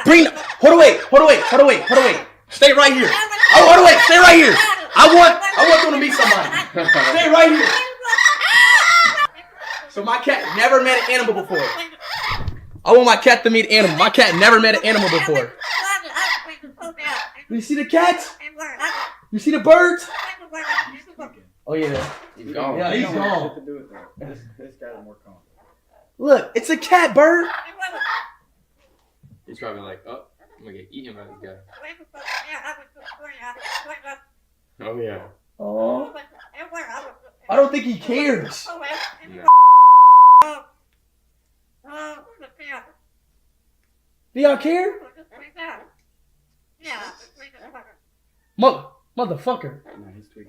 Bring. Hold away. Stay right here. Oh, hold away. Stay right here. I want them to meet somebody. Stay right here. So my cat never met an animal before. I want my cat to meet an animal. My cat never met an animal before. You see the cats? You see the birds? Oh yeah. He's gone. Yeah, he's gone. To do with that. This guy's more calm. Look, it's a cat, bird. He's probably like, oh, I'm gonna get eaten by this guy. Oh yeah. Oh, I don't think he cares. No. Do y'all care? Motherfucker. No, he's tweaking.